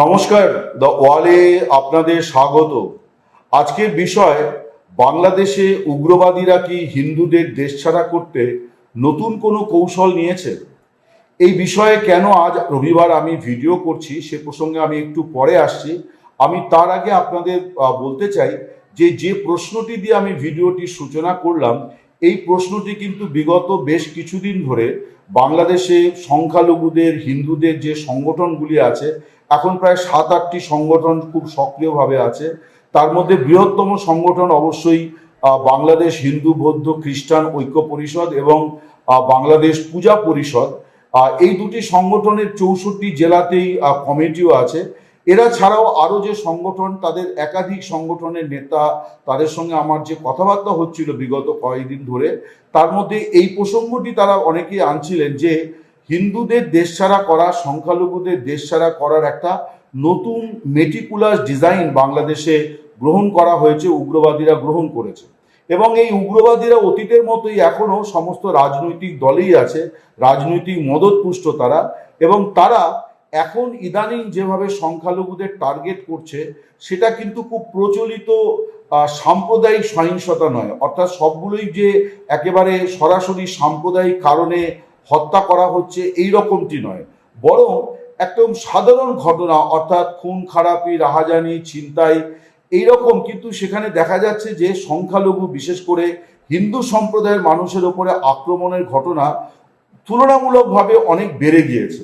নমস্কার, দ্য ওয়ালে আপনাদের স্বাগত। আজকের বিষয়, বাংলাদেশে উগ্রবাদীরা কি হিন্দুদের দেশছাড়া করতে নতুন কোনো কৌশল নিয়েছে? এই বিষয়ে কেন আজ রবিবার আমি ভিডিও করছি সে প্রসঙ্গে আমি একটু পরে আসছি। আমি তার আগে আপনাদের বলতে চাই যে প্রশ্নটি দিয়ে আমি ভিডিওটির সূচনা করলাম, এই প্রশ্নটি কিন্তু বিগত বেশ কিছুদিন ধরে বাংলাদেশে সংখ্যালঘুদের হিন্দুদের যে সংগঠনগুলি আছে, এখন প্রায় 7-8টি সংগঠন খুব সক্রিয়ভাবে আছে। তার মধ্যে বৃহত্তম সংগঠন অবশ্যই বাংলাদেশ হিন্দু বৌদ্ধ খ্রিস্টান ঐক্য পরিষদ এবং বাংলাদেশ পূজা পরিষদ। এই দুটি সংগঠনের 64 জেলাতেই কমিটিও আছে। এরা ছাড়াও আরও যে সংগঠন, তাদের একাধিক সংগঠনের নেতা, তাদের সঙ্গে আমার যে কথাবার্তা হচ্ছিল বিগত কয়েকদিন ধরে, তার মধ্যে এই প্রসঙ্গটি তারা অনেকেই আনছিলেন যে হিন্দুদের দেশছাড়া করা, সংখ্যালঘুদের দেশছাড়া করার একটা নতুন মেটিকুলাস ডিজাইন বাংলাদেশে গ্রহণ করা হয়েছে, উগ্রবাদীরা গ্রহণ করেছে। এবং এই উগ্রবাদীরা অতীতের মতোই এখনো সমস্ত রাজনৈতিক দলেই আছে, রাজনৈতিক মদতপুষ্ট তারা। এবং তারা এখন ইদানিং যেভাবে সংখ্যালঘুদের টার্গেট করছে, সেটা কিন্তু খুব প্রচলিত সাম্প্রদায়িক সহিংসতা নয়। অর্থাৎ সবগুলোই যে একেবারে সরাসরি সাম্প্রদায়িক কারণে হত্যা করা হচ্ছে এই রকমটি নয়, বরং একদম সাধারণ ঘটনা, অর্থাৎ খুন খারাপি, রাহাজানি, ছিনতাই এইরকম। কিন্তু সেখানে দেখা যাচ্ছে যে সংখ্যালঘু, বিশেষ করে হিন্দু সম্প্রদায়ের মানুষের ওপরে আক্রমণের ঘটনা তুলনামূলকভাবে অনেক বেড়ে গিয়েছে।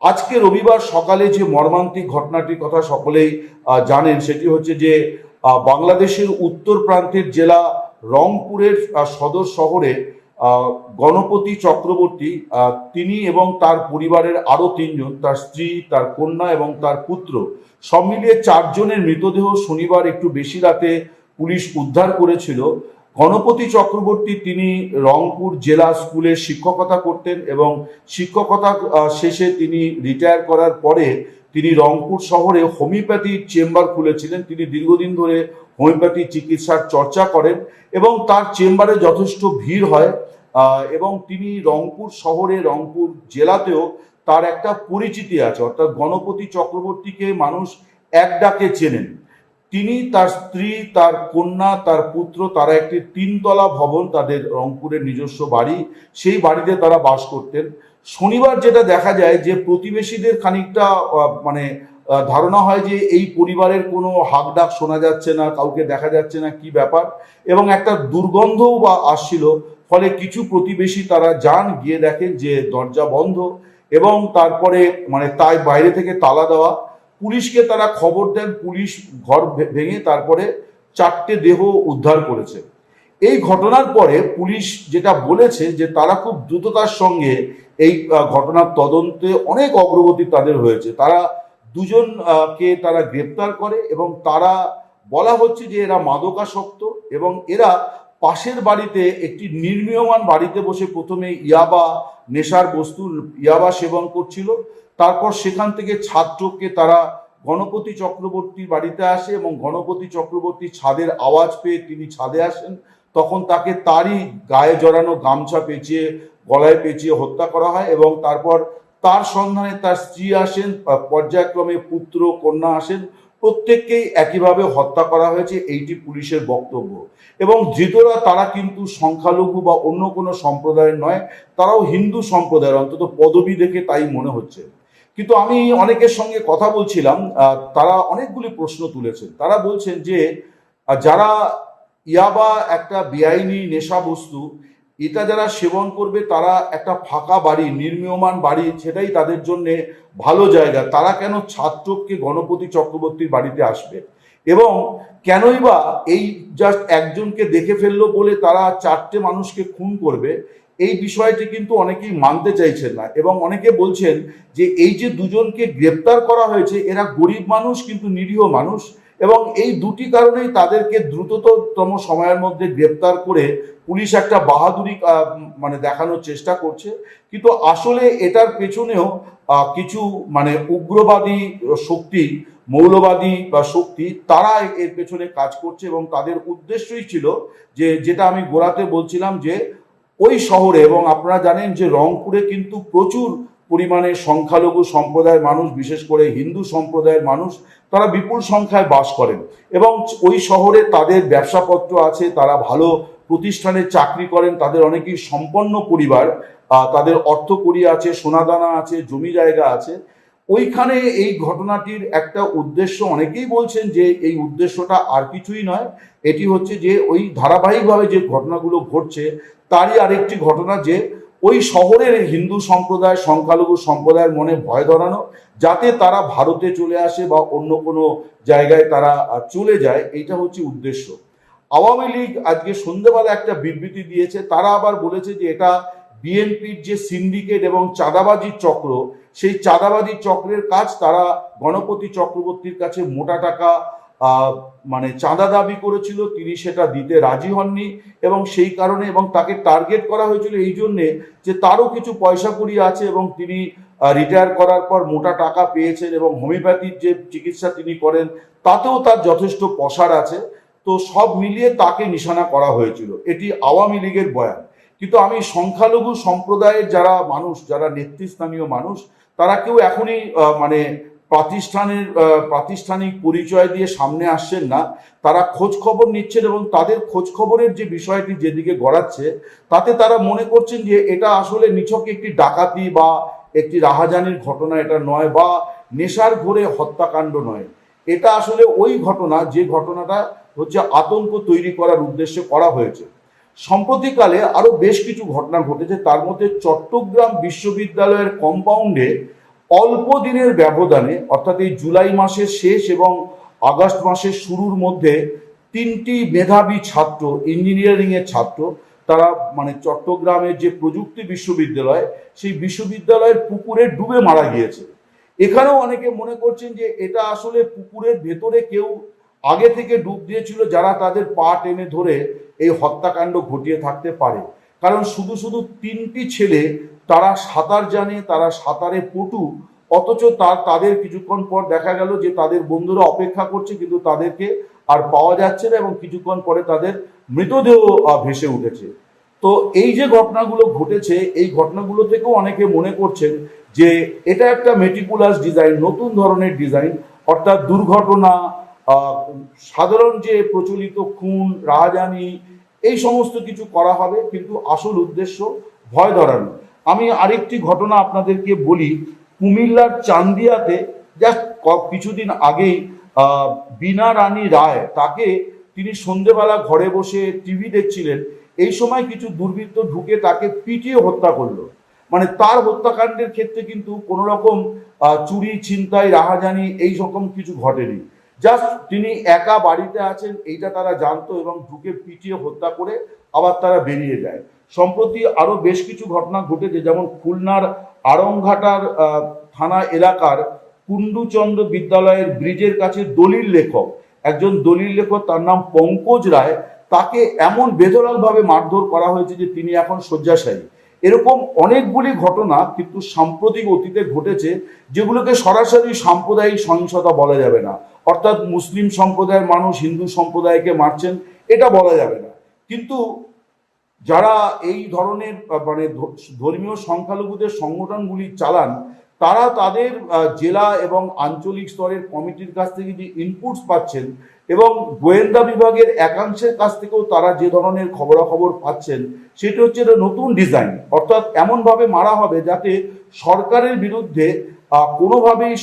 আজকে রবিবার সকালে যে মর্মান্তিক ঘটনাটির কথা সকলেই জানেন, সেটি হচ্ছে যে বাংলাদেশের উত্তর প্রান্তের জেলা রংপুরের সদর শহরে গণপতি চক্রবর্তী, তিনি এবং তার পরিবারের আরও 3জন, তার স্ত্রী, তার কন্যা এবং তার পুত্র, সব মিলিয়ে 4 জনের মৃতদেহ শনিবার একটু বেশি রাতে পুলিশ উদ্ধার করেছিল। গণপতি চক্রবর্তী তিনি রংপুর জেলা স্কুলে শিক্ষকতা করতেন এবং শিক্ষকতা শেষে তিনি রিটায়ার করার পরে তিনি রংপুর শহরে হোমিওপ্যাথির চেম্বার খুলেছিলেন। তিনি দীর্ঘদিন ধরে হোমিওপ্যাথি চিকিৎসার চর্চা করেন এবং তার চেম্বারে যথেষ্ট ভিড় হয়। এবং তিনি রংপুর শহরে, রংপুর জেলাতেও তার একটা পরিচিতি আছে, অর্থাৎ গণপতি চক্রবর্তীকে মানুষ এক ডাকে চেনেন। তিনি, তার স্ত্রী, তার কন্যা, তার পুত্র, তারা একটি 3তলা ভবন, তাদের রংপুরের নিজস্ব বাড়ি, সেই বাড়িতে তারা বাস করতেন। শনিবার যেটা দেখা যায় যে প্রতিবেশীদের খানিকটা ধারণা হয় যে এই পরিবারের কোনো হাকডাক শোনা যাচ্ছে না, কাউকে দেখা যাচ্ছে না, কি ব্যাপার, এবং একটা দুর্গন্ধও আসছিল। ফলে কিছু প্রতিবেশী তারা যান, গিয়ে দেখেন যে দরজা বন্ধ এবং তারপরে তাই বাইরে থেকে তালা দেওয়া। পুলিশকে তারা খবর দেন, পুলিশ ঘর ভেঙে তারপরে 4টে দেহ উদ্ধার করেছে। এই ঘটনার পরে পুলিশ যেটা বলেছে যে তারা খুব দ্রুততার সঙ্গে এই ঘটনার তদন্তে অনেক অগ্রগতি তাদের হয়েছে। তারা 2জনকে তারা গ্রেপ্তার করে এবং তারা বলা হচ্ছে যে এরা মাদকাসক্ত এবং এরা পাশের বাড়িতে, একটি নির্মীয়মান বাড়িতে বসে প্রথমে ইয়াবা, নেশার বস্তু ইয়াবা সেবন করছিল। তারপর সেখান থেকে ছাত্রকে তারা গণপতি চক্রবর্তীর বাড়িতে আসে এবং গণপতি চক্রবর্তী ছাদের আওয়াজ পেয়ে তিনি ছাদে আসেন। তখন তাকে তারই গায়ে জড়ানো গামছা পেঁচিয়ে, গলায় পেঁচিয়ে হত্যা করা হয় এবং তারপর তার সন্ধানে তার স্ত্রী আসেন, পর্যায়ক্রমে পুত্র, কন্যা আসেন, প্রত্যেককেই একইভাবে হত্যা করা হয়েছে, এইটি পুলিশের বক্তব্য। এবং ধৃতরা তারা কিন্তু সংখ্যালঘু বা অন্য কোনো সম্প্রদায়ের নয়, তারাও হিন্দু সম্প্রদায়ের, অন্তত পদবি দেখে তাই মনে হচ্ছে। কিন্তু আমি অনেকের সঙ্গে কথা বলছিলাম, তারা অনেকগুলি প্রশ্ন তুলেছেন। তারা বলছেন যে যারা ইয়াবা, একটা বেআইনি নেশা বস্তু, এটা যারা সেবন করবে তারা একটা ফাঁকা বাড়ি, নির্মীয়মান বাড়ি, সেটাই তাদের জন্য ভালো জায়গা। তারা কেন ছাত্রকে গণপতি চক্রবর্তীর বাড়িতে আসবে? এবং কেনই বা এই জাস্ট একজনকে দেখে ফেললো বলে তারা 4টে মানুষকে খুন করবে? এই বিষয়টি কিন্তু অনেকেই মানতে চাইছেন না এবং অনেকে বলছেন যে এই যে 2জনকে গ্রেপ্তার করা হয়েছে, এরা গরিব মানুষ কিন্তু নিরীহ মানুষ, এবং এই দুটি কারণেই তাদেরকে দ্রুততম সময়ের মধ্যে গ্রেপ্তার করে পুলিশ একটা বাহাদুরি দেখানোর চেষ্টা করছে। কিন্তু আসলে এটার পেছনেও কিছু উগ্রবাদী শক্তি, মৌলবাদী বা শক্তি, তারা এর পেছনে কাজ করছে এবং তাদের উদ্দেশ্যই ছিল যে, যেটা আমি গোড়াতে বলছিলাম, যে ওই শহরে, এবং আপনারা জানেন যে রংপুরে কিন্তু প্রচুর পরিমাণে সংখ্যালঘু সম্প্রদায়ের মানুষ, বিশেষ করে হিন্দু সম্প্রদায়ের মানুষ, তারা বিপুল সংখ্যায় বাস করেন এবং ওই শহরে তাদের ব্যবসাপত্র আছে, তারা ভালো প্রতিষ্ঠানে চাকরি করেন, তাদের অনেকেই সম্পন্ন পরিবার, তাদের অর্থকড়ি আছে, সোনাদানা আছে, জমি জায়গা আছে। ওইখানে এই ঘটনাটির একটা উদ্দেশ্য, অনেকেই বলছেন যে এই উদ্দেশ্যটা আর কিছুই নয়, এটি হচ্ছে যে ওই ধারাবাহিকভাবে যে ঘটনাগুলো ঘটছে তারই আরেকটি ঘটনা, যে ওই শহরের হিন্দু সম্প্রদায়, সংখ্যালঘু সম্প্রদায়ের মনে ভয় ধরানো, যাতে তারা ভারতে চলে আসে বা অন্য কোনো জায়গায় তারা চলে যায়, এইটা হচ্ছে উদ্দেশ্য। আওয়ামী লীগ আজকে সন্ধ্যেবেলা একটা বিবৃতি দিয়েছে, তারা আবার বলেছে যে এটা বিএনপির যে সিন্ডিকেট এবং চাঁদাবাজির চক্র, সেই চাঁদাবাজি চক্রের কাজ, তারা গণপতি চক্রবর্তীর কাছে মোটা টাকা মানে চাঁদা দাবি করেছিল, তিনি সেটা দিতে রাজি হননি এবং সেই কারণে, এবং তাকে টার্গেট করা হয়েছিল এই জন্যে যে তারও কিছু পয়সা কড়ি আছে এবং তিনি রিটায়ার করার পর মোটা টাকা পেয়েছেন এবং হোমিওপ্যাথির যে চিকিৎসা তিনি করেন তাতেও তার যথেষ্ট পসার আছে। তো সব মিলিয়ে তাকে নিশানা করা হয়েছিল, এটি আওয়ামী লীগের বয়ান। কিন্তু আমি সংখ্যালঘু সম্প্রদায়ের যারা মানুষ, যারা নেতৃস্থানীয় মানুষ, তারা কেউ এখনই মানে প্রাতিষ্ঠানিক পরিচয় দিয়ে সামনে আসছেন না। তারা খোঁজ খবর নিচ্ছেন এবং তাদের খোঁজ খবরের যে বিষয়টি যেদিকে গড়াচ্ছে, তাতে তারা মনে করছেন যে এটা আসলে নিছক একটি ডাকাতি বা একটি রাহাজানির ঘটনা, এটা নয়, বা নেশার ঘোরে হত্যাকাণ্ড নয়, এটা আসলে ওই ঘটনা, যে ঘটনাটা হচ্ছে আতঙ্ক তৈরি করার উদ্দেশ্যে করা হয়েছে। সম্প্রতিকালে আরো বেশ কিছু ঘটনা ঘটেছে, তার মধ্যে চট্টগ্রাম বিশ্ববিদ্যালয়ের কম্পাউন্ডে অল্প দিনের ব্যবধানে, অর্থাৎ এই জুলাই মাসের শেষ এবং আগস্ট মাসের শুরুর মধ্যে, তিনটি মেধাবী ছাত্র, ইঞ্জিনিয়ারিং এর ছাত্র, তারা মানে চট্টগ্রামের যে প্রযুক্তি বিশ্ববিদ্যালয়, সেই বিশ্ববিদ্যালয়ের পুকুরে ডুবে মারা গিয়েছে। এখানেও অনেকে মনে করছেন যে এটা আসলে পুকুরের ভেতরে কেউ আগে থেকে ডুব দিয়েছিল, যারা তাদের পা টেনে ধরে এই হত্যাকাণ্ড ঘটিয়ে থাকতে পারে। কারণ শুধু শুধু তিনটি ছেলে, তারা সাঁতার জানে, তারা সাঁতারে পটু, অথচ তাদের কিছুক্ষণ পর দেখা গেল যে তাদের বন্ধুরা অপেক্ষা করছে, কিন্তু তাদেরকে আর পাওয়া যাচ্ছে না এবং কিছুক্ষণ পরে তাদের মৃতদেহ ভেসে উঠেছে। তো এই যে ঘটনাগুলো ঘটেছে, এই ঘটনাগুলো থেকেও অনেকে মনে করছেন যে এটা একটা মেটিকুলাস ডিজাইন, নতুন ধরনের ডিজাইন, অর্থাৎ দুর্ঘটনা, সাধারণ যে প্রচলিত খুন, রাহাজানি, এই সমস্ত কিছু করা হবে, কিন্তু আসল উদ্দেশ্য ভয় ধরানো। আমি আরেকটি ঘটনা আপনাদেরকে বলি। কুমিল্লার চান্দিয়াতে জাস্ট কিছুদিন আগেই বীণা রানী রায়, তাকে, তিনি সন্ধেবেলা ঘরে বসে টিভি দেখছিলেন, এই সময় কিছু দুর্বৃত্ত ঢুকে তাকে পিটিয়ে হত্যা করলো। মানে তার হত্যাকাণ্ডের ক্ষেত্রে কিন্তু কোনো রকম চুরি, ছিনতাই, রাহাজানি এই রকম কিছু ঘটেনি, জাস্ট তিনি একা বাড়িতে আছেন এইটা তারা জানতো এবং ঢুকে পিটিয়ে হত্যা করে আবার তারা বেরিয়ে যায়। সম্প্রতি আরো বেশ কিছু ঘটনা ঘটেছে, যেমন খুলনার আড়ংঘাটার থানা এলাকার কুণ্ডুচন্দ্র বিদ্যালয়ের ব্রিজের কাছে দলিল লেখক, একজন দলিল লেখক, তার নাম পঙ্কজ রায়, তাকে এমন বেধড়কভাবে মারধর করা হয়েছে যে তিনি এখন শয্যাশায়ী। এরকম অনেকগুলি ঘটনা কিন্তু সাম্প্রতিক অতীতে ঘটেছে, যেগুলোকে সরাসরি সাম্প্রদায়িক সহিংসতা বলা যাবে না, অর্থাৎ মুসলিম সম্প্রদায়ের মানুষ হিন্দু সম্প্রদায়কে মারছেন, এটা বলা যাবে না। কিন্তু যারা এই ধরনের মানে ধর্মীয় সংখ্যালঘুদের সংগঠনগুলি চালান, তারা তাদের জেলা এবং আঞ্চলিক স্তরের কমিটির কাছ থেকে যে ইনপুটস পাচ্ছেন এবং গোয়েন্দা বিভাগের একাংশের কাছ থেকেও তারা যে ধরনের খবরাখবর পাচ্ছেন, সেটা হচ্ছে নতুন ডিজাইন, অর্থাৎ এমনভাবে মারা হবে যাতে সরকারের বিরুদ্ধে কোনোভাবেই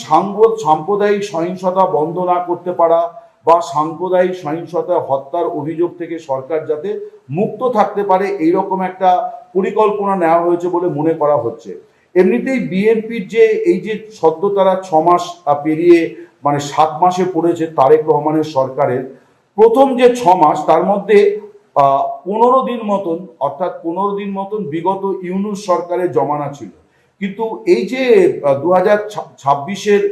সাম্প্রদায়িক সহিংসতা বন্ধ না করতে পারা বা সাম্প্রদায়িক সহিংসতা, হত্যার অভিযোগ থেকে সরকার যাতে মুক্ত থাকতে পারে, এইরকম একটা পরিকল্পনা নেওয়া হয়েছে বলে মনে করা হচ্ছে। এমনিতেই বিএনপির যে এই যে সদ্য তারা 6 মাস পেরিয়ে মানে 7 মাসে পড়েছে তারেক রহমানের সরকারের, প্রথম যে 6 মাস তার মধ্যে 15 দিন মতন, অর্থাৎ 15 দিন মতন বিগত ইউনূস সরকারের জমানা ছিল। কিন্তু এই যে 2026-এর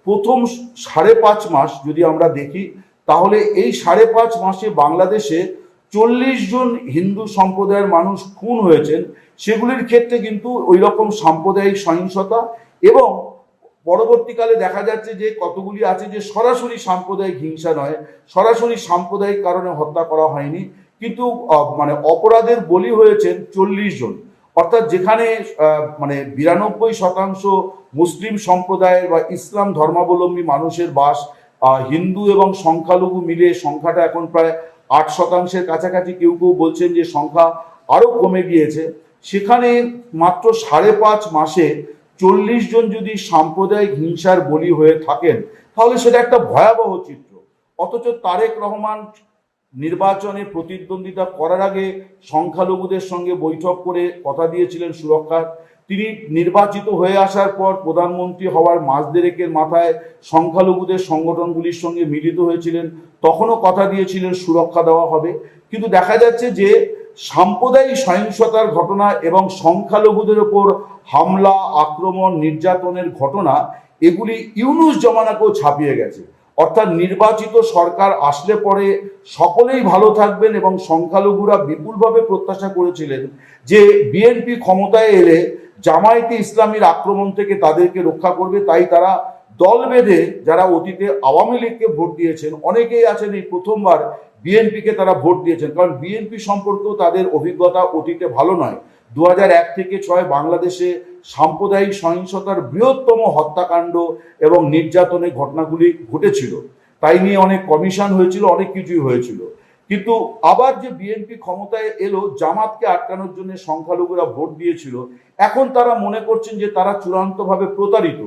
প্রথম 5.5 মাস যদি আমরা দেখি, তাহলে এই 5.5 মাসে বাংলাদেশে 40 জন হিন্দু সম্প্রদায়ের মানুষ খুন হয়েছেন। সেগুলির ক্ষেত্রে কিন্তু ওই রকম সাম্প্রদায়িক সহিংসতা, এবং পরবর্তীকালে দেখা যাচ্ছে যে কতগুলি আছে যে সরাসরি সাম্প্রদায়িক হিংসা নয়, সরাসরি সাম্প্রদায়িক কারণে হত্যা করা হয়নি, কিন্তু মানে অপরাধের বলি হয়েছেন 40 জন। অর্থাৎ যেখানে 92% মুসলিম সম্প্রদায়ের বা ইসলাম ধর্মাবলম্বী মানুষের বাস, হিন্দু এবং সংখ্যালঘু মিলে সংখ্যাটা এখন প্রায় 8%-এর কাছাকাছি, কেউ কেউ বলছেন যে সংখ্যা আরো কমে গিয়েছে। সেখানে মাত্র 5.5 মাসে 40 জন যদি সাম্প্রদায়িক হিংসার বলি হয়ে থাকেন, তাহলে সেটা একটা ভয়াবহ চিত্র। অথচ তারেক রহমান নির্বাচনে প্রতিদ্বন্দ্বিতা করার আগে সংখ্যালঘুদের সঙ্গে বৈঠক করে কথা দিয়েছিলেন সুরক্ষার। তিনি নির্বাচিত হয়ে আসার পর প্রধানমন্ত্রী হওয়ার মাস দেড়েকের মাথায় সংখ্যালঘুদের সংগঠনগুলির সঙ্গে মিলিত হয়েছিলেন, তখনও কথা দিয়েছিলেন সুরক্ষা দেওয়া হবে। কিন্তু দেখা যাচ্ছে যে সাম্প্রদায়িক সহিংসতার ঘটনা এবং সংখ্যালঘুদের ওপর হামলা, আক্রমণ, নির্যাতনের ঘটনা, এগুলি ইউনূস জমানাকেও ছাপিয়ে গেছে। অর্থাৎ নির্বাচিত সরকার আসলে পরে সকলেই ভালো থাকবেন এবং সংখ্যালঘুরা বিপুলভাবে প্রত্যাশা করেছিলেন যে বিএনপি ক্ষমতায় এলে জামায়াতে ইসলামীর আক্রমণ থেকে তাদেরকে রক্ষা করবে। তাই তারা দল বেঁধে, যারা অতীতে আওয়ামী লীগকে ভোট দিয়েছেন, অনেকেই আছেন এই প্রথমবার বিএনপিকে তারা ভোট দিয়েছেন, কারণ বিএনপি সম্পর্কেও তাদের অভিজ্ঞতা অতীতে ভালো নয়। 2001 থেকে 6 বাংলাদেশে সাম্প্রদায়িক সহিংসতার বৃহত্তম হত্যাকাণ্ড এবং নির্যাতনের ঘটনাগুলি ঘটেছিল। তাই নিয়ে অনেক কমিশন হয়েছিল, অনেক কিছুই হয়েছিল। কিন্তু আবার যে বিএনপি ক্ষমতায় এলো, জামাতকে আটকানোর জন্য সংখ্যালঘুরা ভোট দিয়েছিল, এখন তারা মনে করছেন যে তারা চূড়ান্তভাবে প্রতারিত।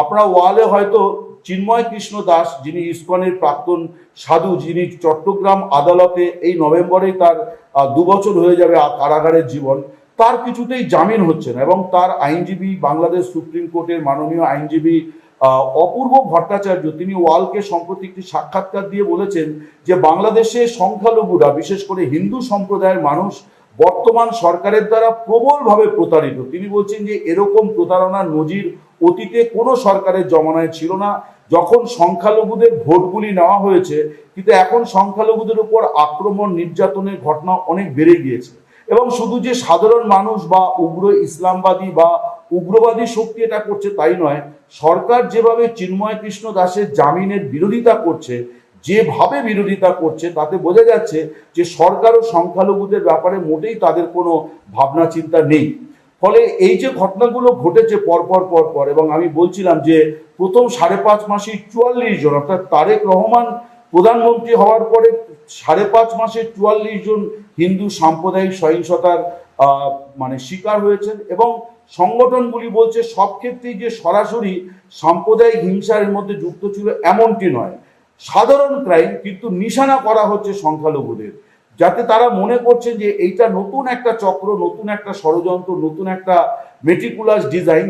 আপনারা ওয়ালে হয়তো চিন্ময় কৃষ্ণ দাস, যিনি ইসকনের প্রাক্তন সাধু, যিনি চট্টগ্রাম আদালতে এই নভেম্বরেই তার 2 বছর হয়ে যাবে কারাগারের জীবন, তার কিছুতেই জামিন হচ্ছে না। এবং তার আইনজীবী, বাংলাদেশ সুপ্রিম কোর্টের মাননীয় আইনজীবী অপূর্ব ভট্টাচার্য, তিনি ওয়ালকে সম্প্রতি একটি সাক্ষাৎকার দিয়ে বলেছেন যে বাংলাদেশে সংখ্যালঘুরা, বিশেষ করে হিন্দু সম্প্রদায়ের মানুষ, বর্তমান সরকারের দ্বারা প্রবলভাবে প্রতারিত। তিনি বলছেন যে এরকম প্রতারণার নজির অতীতে কোনো সরকারের জমানায় ছিল না। যখন সংখ্যালঘুদের ভোটগুলি নেওয়া হয়েছে, কিন্তু এখন সংখ্যালঘুদের উপর আক্রমণ, নির্যাতনের ঘটনা অনেক বেড়ে গিয়েছে। এবং শুধু যে সাধারণ মানুষ বা উগ্র ইসলামবাদী বা উগ্রবাদী শক্তি এটা করছে তাই নয়, সরকার যেভাবে চিন্ময় কৃষ্ণ দাসের জামিনের বিরোধিতা করছে, যেভাবে বিরোধিতা করছে, তাতে বোঝা যাচ্ছে যে সরকার ও সংখ্যালঘুদের ব্যাপারে মোটেই তাদের কোনো ভাবনা চিন্তা নেই। ফলে এই যে ঘটনাগুলো ঘটেছে পরপর, এবং আমি বলছিলাম যে প্রথম 5.5 মাসে 44 জন, অর্থাৎ তারেক রহমান প্রধানমন্ত্রী হওয়ার পরে 5.5 মাসে 44 জন হিন্দু সাম্প্রদায়িক সহিংসতার শিকার হয়েছেন। এবং সংগঠনগুলি বলছে সব ক্ষেত্রেই যে সরাসরি সাম্প্রদায়িক হিংসার মধ্যে যুক্ত ছিল এমনটি নয়, সাধারণ ক্রাইম, কিন্তু নিশানা করা হচ্ছে সংখ্যালঘুদের, যাতে তারা মনে করছেন যে এইটা নতুন একটা চক্র, নতুন একটা ষড়যন্ত্র, নতুন একটা মেটিকুলাস ডিজাইন,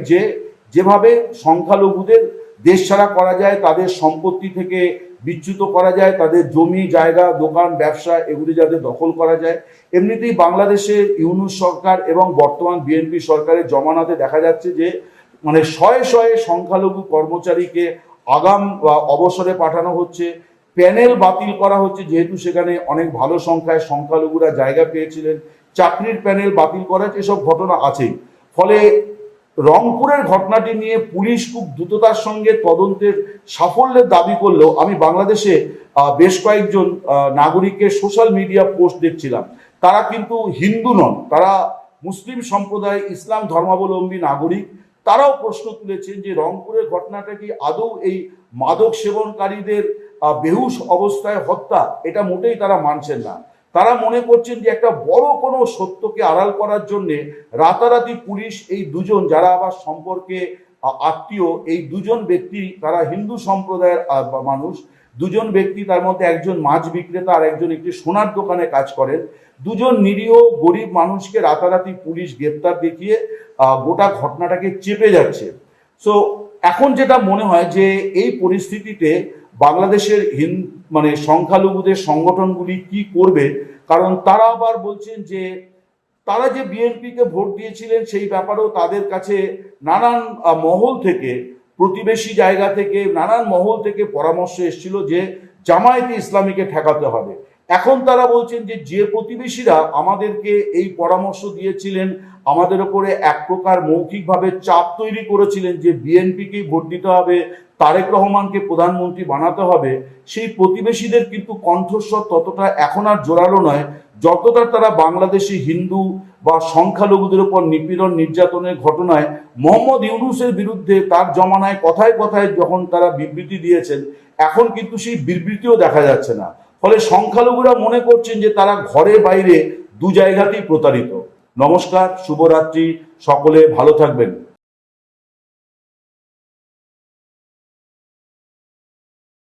যেভাবে সংখ্যালঘুদের দেশছাড়া করা যায়, তাদের সম্পত্তি থেকে বিচ্যুত করা যায়, তাদের জমি জায়গা, দোকান, ব্যবসা, এগুলি যাতে দখল করা যায়। এমনিতেই বাংলাদেশের ইউনূস সরকার এবং বর্তমান বিএনপি সরকারের জমানাতে দেখা যাচ্ছে যে শয়ে সংখ্যালঘু কর্মচারীকে আগাম অবসরে পাঠানো হচ্ছে, প্যানেল বাতিল করা হচ্ছে, যেহেতু সেখানে অনেক ভালো সংখ্যায় সংখ্যালঘুরা জায়গা পেয়েছিলেন, চাকরির প্যানেল বাতিল করা, এসব ঘটনা আছেই। ফলে রংপুরের ঘটনাটি নিয়ে পুলিশ খুব দ্রুততার সঙ্গে তদন্তের সাফল্যের দাবি করলেও আমি বাংলাদেশে বেশ কয়েকজন নাগরিকের সোশ্যাল মিডিয়া পোস্ট দেখছিলাম, তারা কিন্তু হিন্দু নন, তারা মুসলিম সম্প্রদায়, ইসলাম ধর্মাবলম্বী নাগরিক। তারাও প্রশ্ন তুলেছেন যে রংপুরের ঘটনাটা কি আদৌ এই মাদক সেবনকারীদের বেহুশ অবস্থায় হত্যা, এটা মোটেই তারা মানছেন না। তারা মনে করছেন যে একটা বড় কোনো সত্যকে আড়াল করার জন্য রাতারাতি পুলিশ এই দুজন, যারা আবার সম্পর্কে আত্মীয়, এই দুজন ব্যক্তি, তারা হিন্দু সম্প্রদায়ের মানুষ, দুজন ব্যক্তি, তার মধ্যে একজন মাছ বিক্রেতা আর একজন একটি সোনার দোকানে কাজ করেন, দুজন নিরীহ গরিব মানুষকে রাতারাতি পুলিশ গ্রেপ্তার দেখিয়ে গোটা ঘটনাটাকে চেপে যাচ্ছে। সো এখন যেটা মনে হয় যে এই পরিস্থিতিতে বাংলাদেশের সংখ্যালঘুদের সংগঠনগুলি কি করবে, কারণ তারা আবার বলছেন যে তারা যে বিএনপিকে ভোট দিয়েছিলেন সেই ব্যাপারেও তাদের কাছে নানান মহল থেকে, প্রতিবেশী জায়গা থেকে, নানান মহল থেকে পরামর্শ এসেছিল যে জামায়াতে ইসলামীকে ঠেকাতে হবে। এখন তারা বলছেন যে যে প্রতিবেশীরা আমাদেরকে এই পরামর্শ দিয়েছিলেন, আমাদের উপরে এক প্রকার মৌখিকভাবে চাপ তৈরি করেছিলেন যে বিএনপিকেই ভোট দিতে হবে, তারেক রহমানকে প্রধানমন্ত্রী বানাতে হবে, সেই প্রতিবেশীদের কিন্তু কণ্ঠস্বর ততটা এখন আর জোরালো নয় যতটা তারা বাংলাদেশি হিন্দু বা সংখ্যালঘুদের উপর নিপীড়ন নির্যাতনের ঘটনায় মোহাম্মদ ইউনূসের বিরুদ্ধে তার জমানায় কথায় কথায় যখন তারা বিবৃতি দিয়েছেন, এখন কিন্তু সেই বিবৃতিও দেখা যাচ্ছে না। ফলে সংখ্যালঘুরা মনে করছেন যে তারা ঘরে বাইরে দু জায়গাতেই প্রতারিত। নমস্কার, শুভরাত্রি, সকলে ভালো থাকবেন।